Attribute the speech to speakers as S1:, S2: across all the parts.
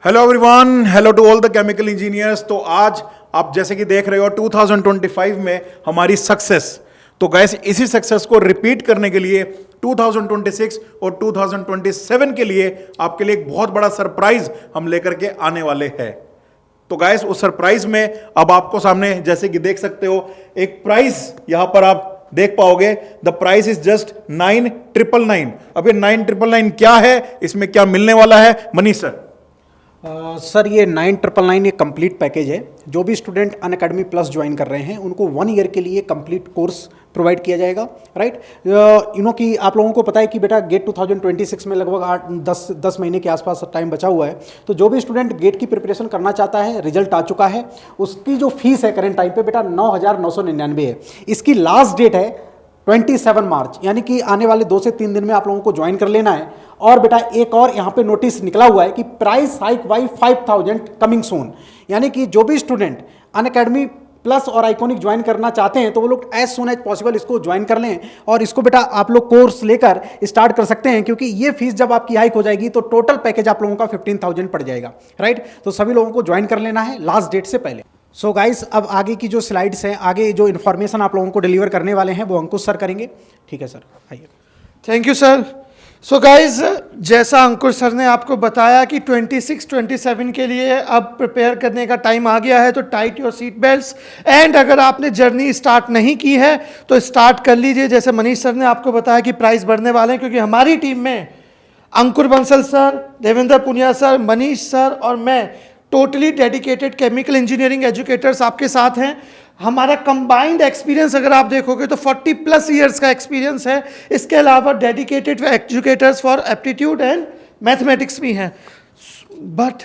S1: Hello everyone, hello to all the chemical engineers. तो आज आप जैसे कि देख रहे हो 2025 में हमारी सक्सेस। तो गैस इसी सक्सेस को रिपीट करने के लिए 2026 और 2027 के लिए आपके लिए एक बहुत बड़ा सरप्राइज हम लेकर के आने वाले हैं। तो गैस उस सरप्राइज में अब आपको सामने जैसे कि देख सकते हो एक प्राइस यहां पर आप देख पाओगे। The price is just 9,999। अब ये 9,999 क्या है, इसमें क्या मिलने वाला है मनीष सर?
S2: सर ये 9,999 ये कंप्लीट पैकेज है। जो भी स्टूडेंट अनअकैडमी प्लस ज्वाइन कर रहे हैं उनको 1 ईयर के लिए कंप्लीट कोर्स प्रोवाइड किया जाएगा। राइट, कि आप लोगों को पता है कि बेटा गेट 2026 में लगभग 8-10 महीने के आसपास टाइम बचा हुआ है। तो जो भी स्टूडेंट गेट की प्रिपरेशन करना चाहता है, रिजल्ट आ चुका है, उसकी जो फीस है करेंट टाइम पे बेटा 9,999 है। इसकी लास्ट डेट है 27 मार्च, यानी कि आने वाले 2 से 3 दिन में आप लोगों को ज्वाइन कर लेना है। और बेटा एक और यहाँ पे नोटिस निकला हुआ है कि price hike by 5,000 coming soon, यानी कि जो भी स्टूडेंट अनअकैडमी प्लस और आइकॉनिक ज्वाइन करना चाहते हैं तो वो लोग एज सून एज पॉसिबल इसको ज्वाइन कर लें और इसको बेटा आप लोग कोर्स लेकर स्टार्ट कर सकते हैं, क्योंकि ये फीस जब आपकी हाइक हो जाएगी तो टोटल पैकेज आप लोगों का 15,000 पड़ जाएगा। राइट, तो सभी लोगों को ज्वाइन कर लेना है लास्ट डेट से पहले। सो गाइस, अब आगे की जो स्लाइड्स हैं, आगे जो इन्फॉर्मेशन आप लोगों को डिलीवर करने वाले हैं वो अंकुश सर करेंगे। ठीक है सर, आइए।
S3: Thank you sir. So guys, जैसा अंकुर सर ने आपको बताया कि 26-27 के लिए अब प्रिपेयर करने का टाइम आ गया है, तो tight your seat belts. And अगर आपने जर्नी स्टार्ट नहीं की है तो स्टार्ट कर लीजिए। जैसे मनीष सर ने आपको बताया कि प्राइस बढ़ने वाले हैं, क्योंकि हमारी टीम में Ankur Bansal sir, Devendra Punia sir, Manish sir और मैं totally dedicated chemical engineering educators आपके साथ हैं। हमारा कंबाइंड एक्सपीरियंस अगर आप देखोगे तो 40+ ईयर्स का एक्सपीरियंस है। इसके अलावा dedicated educators for aptitude and mathematics भी हैं। बट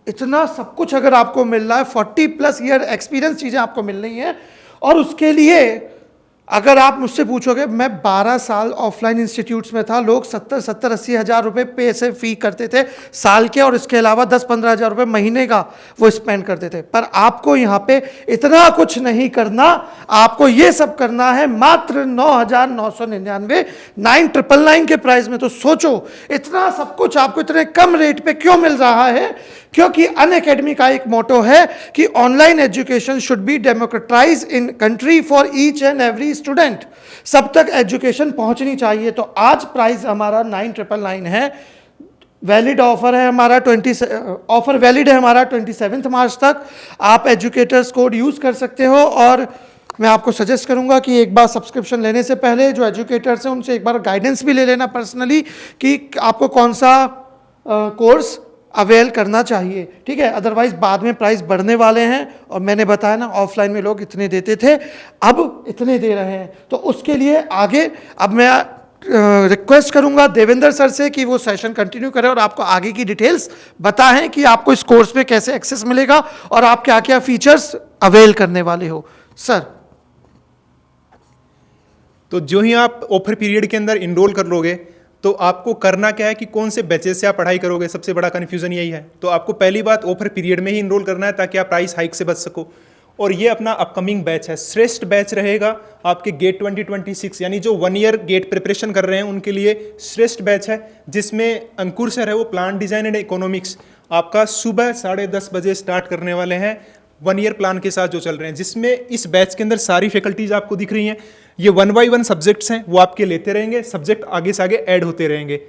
S3: इतना सब कुछ अगर आपको मिल रहा है, 40+ ईयर एक्सपीरियंस चीज़ें आपको मिल रही हैं, और उसके लिए अगर आप मुझसे पूछोगे, मैं 12 साल ऑफलाइन इंस्टीट्यूट्स में था, लोग 70-80 हज़ार रुपये पे से फी करते थे साल के, और इसके अलावा 10-15 हज़ार रुपये महीने का वो स्पेंड करते थे। पर आपको यहाँ पे इतना कुछ नहीं करना, आपको ये सब करना है मात्र 9,999, 9,999 के प्राइस में। तो सोचो, इतना सब कुछ आपको इतने कम रेट पे क्यों मिल रहा है? क्योंकि अनअकैडमी का एक मोटो है कि online education should be democratise in country for each and every student. सब तक एजुकेशन पहुंचनी चाहिए। तो आज प्राइस हमारा 9,999 है। वैलिड ऑफर है हमारा, ऑफर वैलिड है हमारा 27 मार्च तक। आप एजुकेटर्स कोड यूज़ कर सकते हो, और मैं आपको सजेस्ट करूंगा कि एक बार सब्सक्रिप्शन लेने से पहले जो एजुकेटर्स हैं उनसे एक बार गाइडेंस भी ले लेना पर्सनली कि आपको कौन सा कोर्स अवेल करना चाहिए। ठीक है, अदरवाइज बाद में प्राइस बढ़ने वाले हैं। और मैंने बताया ना, ऑफलाइन में लोग इतने देते थे, अब इतने दे रहे हैं। तो उसके लिए आगे अब मैं रिक्वेस्ट करूंगा देवेंद्र सर से कि वो सेशन कंटिन्यू करें और आपको आगे की डिटेल्स बताएं कि आपको इस कोर्स में कैसे एक्सेस मिलेगा और आप क्या क्या फीचर्स अवेल करने वाले हो। सर,
S4: तो जो ही आप ऑफर पीरियड के अंदर इनरोल कर लोगे तो आपको करना क्या है कि कौन से बैचेस से आप पढ़ाई करोगे, सबसे बड़ा कन्फ्यूजन यही है। तो आपको पहली बात ऑफर पीरियड में ही इनरोल करना है ताकि आप प्राइस हाइक से बच सको। और ये अपना अपकमिंग बैच है, श्रेष्ठ बैच रहेगा आपके गेट 2026, यानी जो 1 ईयर गेट प्रिपरेशन कर रहे हैं उनके लिए श्रेष्ठ बैच है, जिसमें अंकुर सर है वो प्लांट डिजाइन एंड इकोनॉमिक्स आपका सुबह 10:30 बजे स्टार्ट करने वाले हैं 1 ईयर प्लान के साथ जो चल रहे हैं, जिसमें इस बैच के अंदर सारी फैकल्टीज आपको दिख रही हैं। ये 1 by 1 सब्जेक्ट्स हैं, वो आपके लेते रहेंगे, सब्जेक्ट आगे से आगे ऐड होते रहेंगे।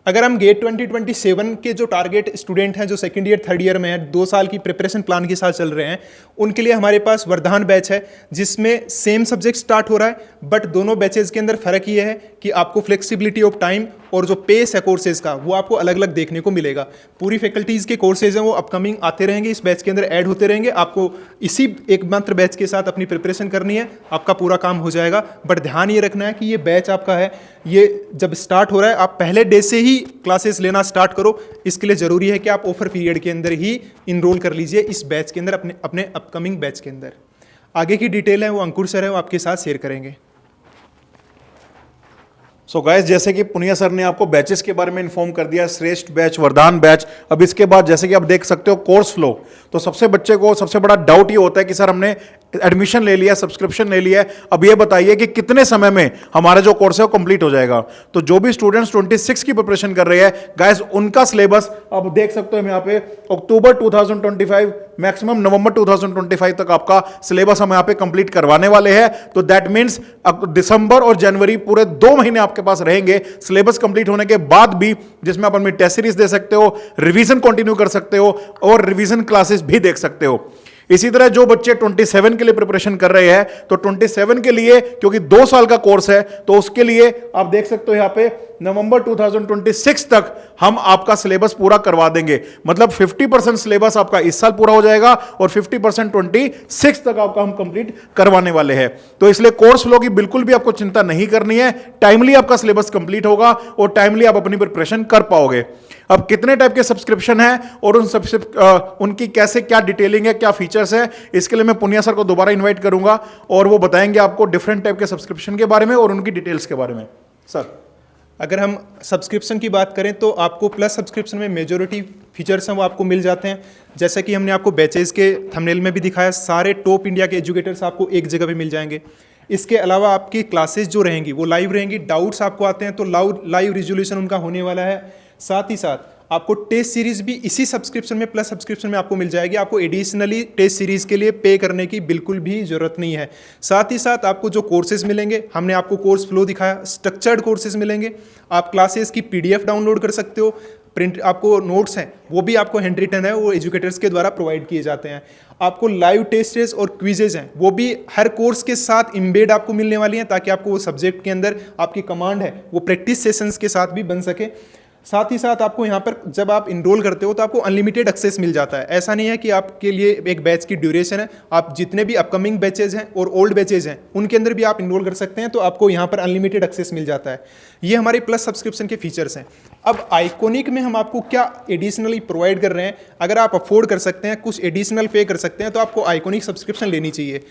S4: अगर हम गेट 2027 के जो टारगेट स्टूडेंट हैं जो सेकंड ईयर थर्ड ईयर में हैं, 2 साल की प्रिपरेशन प्लान के साथ चल रहे हैं, उनके लिए हमारे पास वरदान बैच है जिसमें सेम सब्जेक्ट स्टार्ट हो रहा है, बट दोनों बैचेज के अंदर फर्क ये है कि आपको फ्लेक्सिबिलिटी ऑफ टाइम और जो पेस है कोर्सेज का वो आपको अलग अलग देखने को मिलेगा। पूरी फैकल्टीज़ के कोर्सेज हैं वो अपकमिंग आते रहेंगे, इस बैच के अंदर ऐड होते रहेंगे। आपको इसी एकमात्र बैच के साथ अपनी प्रिपरेशन करनी है, आपका पूरा काम हो जाएगा। बट ध्यान ये रखना है कि ये बैच आपका है, ये जब स्टार्ट हो रहा है आप पहले डे से ही क्लासेस लेना स्टार्ट करो। इसके लिए ज़रूरी है कि आप ऑफर पीरियड के अंदर ही इनरोल कर लीजिए इस बैच के अंदर, अपने अपकमिंग बैच के अंदर। आगे की डिटेल है वो अंकुर सर है वो आपके साथ शेयर करेंगे।
S1: सो गाइस, जैसे कि पुनिया सर ने आपको बैचेस के बारे में इन्फॉर्म कर दिया, श्रेष्ठ बैच, वरदान बैच। अब इसके बाद जैसे कि आप देख सकते हो कोर्स फ्लो, तो सबसे बड़ा डाउट ये होता है कि सर हमने एडमिशन ले लिया, सब्सक्रिप्शन ले लिया, अब ये बताइए कि कितने समय में हमारा जो कोर्स है वो कंप्लीट हो जाएगा। तो जो भी स्टूडेंट्स 26 की प्रिपरेशन कर रहे हैं गाइस, उनका सिलेबस अब देख सकते हो हम यहाँ पे अक्टूबर 2025 मैक्सिमम नवंबर 2025 तक आपका सिलेबस हम यहाँ पे कंप्लीट करवाने वाले हैं। तो दैट मींस दिसंबर और जनवरी पूरे 2 महीने आपके पास रहेंगे सिलेबस कंप्लीट होने के बाद भी, जिसमें आप अपनी टेस्ट सीरीज दे सकते हो, रिवीजन कंटिन्यू कर सकते हो और रिवीजन क्लासेस भी देख सकते हो। इसी तरह जो बच्चे 27 के लिए प्रिपरेशन कर रहे हैं, तो 27 के लिए क्योंकि 2 साल का कोर्स है, तो उसके लिए आप देख सकते हो यहां पे नवंबर 2026 तक हम आपका सिलेबस पूरा करवा देंगे। मतलब 50% सिलेबस आपका इस साल पूरा हो जाएगा और 50% 26 तक आपका हम कंप्लीट करवाने वाले हैं। तो इसलिए कोर्स फ्लो की बिल्कुल भी आपको चिंता नहीं करनी है, टाइमली आपका सिलेबस कंप्लीट होगा और टाइमली आप अपनी प्रिपरेशन कर पाओगे। अब कितने टाइप के सब्सक्रिप्शन है और उनकी कैसे क्या डिटेलिंग है, क्या फीचर्स है, इसके लिए मैं पुनिया सर को दोबारा इन्वाइट करूंगा और वो बताएंगे आपको डिफरेंट टाइप के सब्सक्रिप्शन के बारे में और उनकी डिटेल्स के बारे में। सर,
S4: अगर हम सब्सक्रिप्शन की बात करें तो आपको प्लस सब्सक्रिप्शन में मेजॉरिटी फीचर्स हैं वो आपको मिल जाते हैं। जैसे कि हमने आपको बैचेज के थंबनेल में भी दिखाया, सारे टॉप इंडिया के एजुकेटर्स आपको एक जगह पे मिल जाएंगे। इसके अलावा आपकी क्लासेस जो रहेंगी वो लाइव रहेंगी, डाउट्स आपको आते हैं तो लाइव रिजोल्यूशन उनका होने वाला है। साथ ही साथ आपको टेस्ट सीरीज भी इसी सब्सक्रिप्शन में, प्लस सब्सक्रिप्शन में आपको मिल जाएगी। आपको एडिशनली टेस्ट सीरीज के लिए पे करने की बिल्कुल भी जरूरत नहीं है। साथ ही साथ आपको जो कोर्सेज मिलेंगे, हमने आपको कोर्स फ्लो दिखाया, स्ट्रक्चर्ड कोर्सेज मिलेंगे। आप क्लासेस की PDF डाउनलोड कर सकते हो, प्रिंट आपको नोट्स हैं वो भी आपको हैंड रिटन है, वो एजुकेटर्स के द्वारा प्रोवाइड किए जाते हैं। आपको लाइव टेस्टेज और क्विजेज हैं वो भी हर कोर्स के साथ इम्बेड आपको मिलने वाली हैं, ताकि आपको वो सब्जेक्ट के अंदर आपकी कमांड है वो प्रैक्टिस सेशंस के साथ भी बन सके। साथ ही साथ आपको यहाँ पर जब आप इनरोल करते हो तो आपको अनलिमिटेड एक्सेस मिल जाता है। ऐसा नहीं है कि आपके लिए एक बैच की ड्यूरेशन है, आप जितने भी अपकमिंग बैचेज हैं और ओल्ड बैचेज हैं उनके अंदर भी आप इनरोल कर सकते हैं, तो आपको यहाँ पर अनलिमिटेड एक्सेस मिल जाता है। ये हमारे प्लस सब्सक्रिप्शन के फीचर्स हैं। अब आइकॉनिक में हम आपको क्या एडिशनली प्रोवाइड कर रहे हैं, अगर आप अफोर्ड कर सकते हैं, कुछ एडिशनल पे कर सकते हैं, तो आपको आइकॉनिक सब्सक्रिप्शन लेनी चाहिए।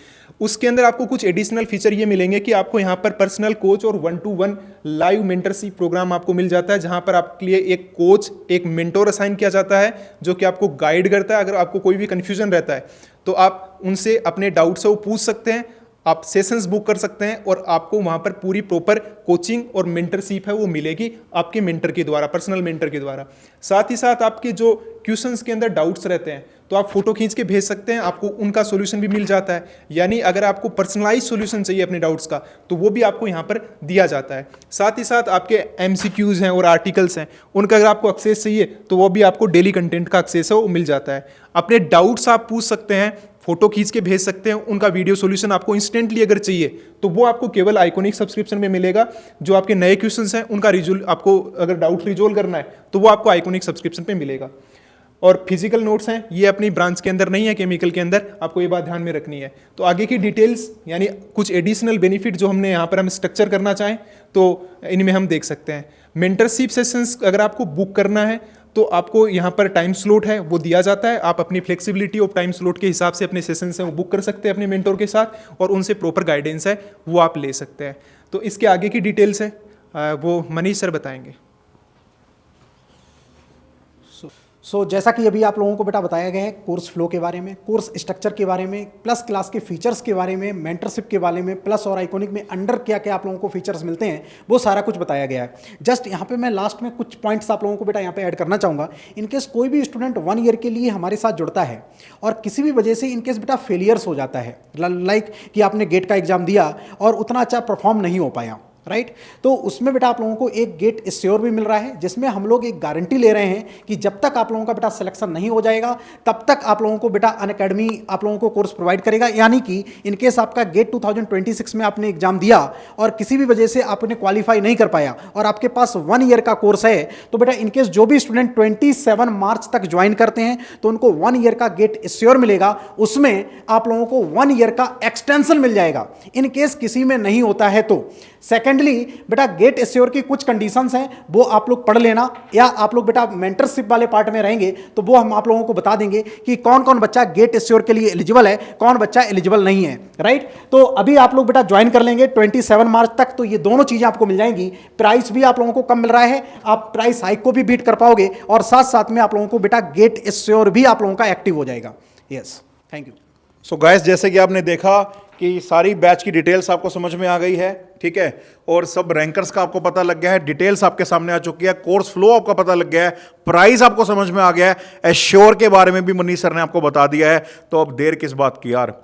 S4: उसके अंदर आपको कुछ एडिशनल फीचर ये मिलेंगे कि आपको यहाँ पर पर्सनल कोच और 1-to-1 लाइव मेंटरशिप प्रोग्राम आपको मिल जाता है, जहाँ पर आपके लिए एक कोच, एक मेंटोर असाइन किया जाता है जो कि आपको गाइड करता है। अगर आपको कोई भी कन्फ्यूजन रहता है तो आप उनसे अपने डाउट्स वो पूछ सकते हैं, आप सेशंस बुक कर सकते हैं और आपको वहाँ पर पूरी प्रॉपर कोचिंग और मेंटरशिप है वो मिलेगी आपके मेंटर के द्वारा, पर्सनल मेंटर के द्वारा। साथ ही साथ आपके जो क्वेश्चंस के अंदर डाउट्स रहते हैं तो आप फोटो खींच के भेज सकते हैं, आपको उनका सॉल्यूशन भी मिल जाता है। यानी अगर आपको पर्सनलाइज सॉल्यूशन चाहिए अपने डाउट्स का तो वो भी आपको यहाँ पर दिया जाता है। साथ ही साथ आपके MCQs हैं और आर्टिकल्स हैं, उनका अगर आपको एक्सेस चाहिए तो वो भी आपको डेली कंटेंट का एक्सेस है वो मिल जाता है। अपने डाउट्स आप पूछ सकते हैं, फोटो खींच के भेज सकते हैं, उनका वीडियो सॉल्यूशन आपको इंस्टेंटली अगर चाहिए तो वो आपको केवल आइकॉनिक सब्सक्रिप्शन में मिलेगा। जो आपके नए क्वेश्चंस हैं उनका आपको अगर डाउट रिजोल्व करना है तो वो आपको आइकॉनिक सब्सक्रिप्शन पे मिलेगा। और फिजिकल नोट्स हैं ये अपनी ब्रांच के अंदर नहीं है, केमिकल के अंदर, आपको ये बात ध्यान में रखनी है। तो आगे की डिटेल्स यानी कुछ एडिशनल बेनिफिट जो हमने यहाँ पर हम स्ट्रक्चर करना चाहें तो इनमें हम देख सकते हैं। मेंटरशिप सेशंस अगर आपको बुक करना है तो आपको यहाँ पर टाइम स्लॉट है वो दिया जाता है, आप अपनी फ्लेक्सिबिलिटी ऑफ टाइम स्लॉट के हिसाब से अपने सेशंस हैं वो बुक कर सकते हैं अपने मेंटोर के साथ, और उनसे प्रॉपर गाइडेंस है वो आप ले सकते हैं। तो इसके आगे की डिटेल्स है वो मनीष सर बताएंगे।
S2: सो जैसा कि अभी आप लोगों को बेटा बताया गया है कोर्स फ्लो के बारे में, कोर्स स्ट्रक्चर के बारे में, प्लस क्लास के फीचर्स के बारे में, मेंटरशिप के बारे में, प्लस और आइकॉनिक में अंडर क्या क्या आप लोगों को फीचर्स मिलते हैं वो सारा कुछ बताया गया है। जस्ट यहाँ पे मैं लास्ट में कुछ पॉइंट्स आप लोगों को बेटा यहाँ पे ऐड करना चाहूँगा। इनकेस कोई भी स्टूडेंट 1 ईयर के लिए हमारे साथ जुड़ता है और किसी भी वजह से इनकेस बेटा फेलियर्स हो जाता है, लाइक कि आपने गेट का एग्जाम दिया और उतना अच्छा परफॉर्म नहीं हो पाया, राइट, तो उसमें बेटा आप लोगों को एक गेट एश्योर भी मिल रहा है, जिसमें हम लोग एक गारंटी ले रहे हैं कि जब तक आप लोगों का बेटा सिलेक्शन नहीं हो जाएगा तब तक आप लोगों को बेटा अनअकैडमी आप लोगों को कोर्स प्रोवाइड करेगा। यानी कि इनकेस आपका गेट 2026 में आपने एग्जाम दिया और किसी भी वजह से आपने क्वालिफाई नहीं कर पाया और आपके पास 1 ईयर का कोर्स है, तो बेटा इनकेस जो भी स्टूडेंट 27 मार्च तक ज्वाइन करते हैं तो उनको 1 ईयर का गेट एश्योर मिलेगा, उसमें आप लोगों को 1 ईयर का एक्सटेंशन मिल जाएगा। इनकेस किसी में नहीं होता है तो सेकेंडली बेटा गेट एश्योर की कुछ कंडीशंस हैं वो आप लोग पढ़ लेना, या आप लोग बेटा मेंटरशिप वाले पार्ट में रहेंगे तो वो हम आप लोगों को बता देंगे कि कौन कौन बच्चा गेट एश्योर के लिए एलिजिबल है, कौन बच्चा एलिजिबल नहीं है, राइट। तो अभी आप लोग बेटा ज्वाइन कर लेंगे 27 मार्च तक, तो ये दोनों चीजें आपको मिल जाएंगी। प्राइस भी आप लोगों को कम मिल रहा है, आप प्राइस हाइक को भी बीट कर पाओगे और साथ साथ में आप लोगों को बेटा गेट एश्योर भी आप लोगों का एक्टिव हो जाएगा। Yes, thank you.
S1: So guys जैसे कि आपने देखा कि सारी बैच की डिटेल्स आपको समझ में आ गई है, ठीक है, और सब रैंकर्स का आपको पता लग गया है, डिटेल्स आपके सामने आ चुकी है, कोर्स फ्लो आपका पता लग गया है, प्राइस आपको समझ में आ गया है, एश्योर के बारे में भी मनीष सर ने आपको बता दिया है। तो अब देर किस बात की यार,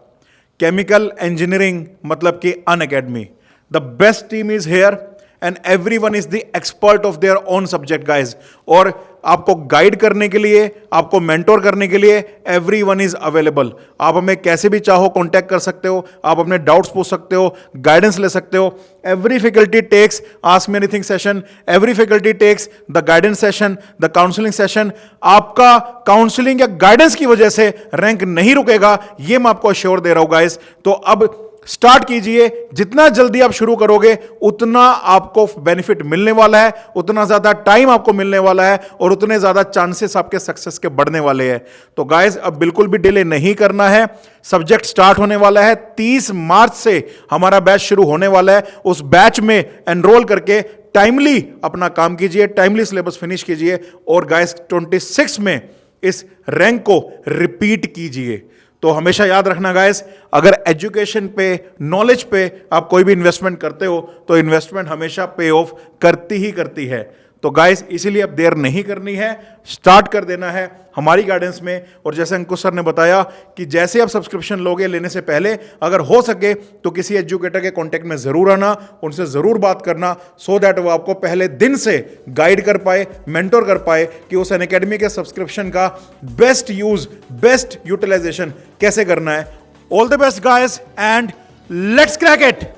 S1: केमिकल इंजीनियरिंग मतलब कि Unacademy, the best team is here and everyone is the expert of their own subject guys. और आपको गाइड करने के लिए, आपको मेंटोर करने के लिए एवरीवन इज अवेलेबल। आप हमें कैसे भी चाहो कांटेक्ट कर सकते हो, आप अपने डाउट्स पूछ सकते हो, गाइडेंस ले सकते हो। Every faculty takes ask me anything session, every faculty takes the guidance session, the counselling session. आपका काउंसलिंग या गाइडेंस की वजह से रैंक नहीं रुकेगा, यह मैं आपको अश्योर दे रहा हूं गाइस। तो अब स्टार्ट कीजिए, जितना जल्दी आप शुरू करोगे उतना आपको बेनिफिट मिलने वाला है, उतना ज्यादा टाइम आपको मिलने वाला है और उतने ज्यादा चांसेस आपके सक्सेस के बढ़ने वाले हैं। तो गाइस अब बिल्कुल भी डिले नहीं करना है, सब्जेक्ट स्टार्ट होने वाला है 30 मार्च से हमारा बैच शुरू होने वाला है। उस बैच में एनरोल करके टाइमली अपना काम कीजिए, टाइमली सिलेबस फिनिश कीजिए और गाइस 26 में इस रैंक को रिपीट कीजिए। तो हमेशा याद रखना गाइस, अगर एजुकेशन पे, नॉलेज पे आप कोई भी इन्वेस्टमेंट करते हो तो इन्वेस्टमेंट हमेशा पे ऑफ करती ही करती है। तो गाइस इसीलिए अब देर नहीं करनी है, स्टार्ट कर देना है हमारी गाइडेंस में। और जैसे अंकुश सर ने बताया कि जैसे आप सब्सक्रिप्शन लोगे लेने से पहले, अगर हो सके तो किसी एजुकेटर के कांटेक्ट में जरूर आना, उनसे जरूर बात करना, सो दैट वो आपको पहले दिन से गाइड कर पाए, मेंटोर कर पाए कि उस अनअकैडमी के सब्सक्रिप्शन का बेस्ट यूज, बेस्ट यूटिलाइजेशन कैसे करना है। All the best guys and let's crack it.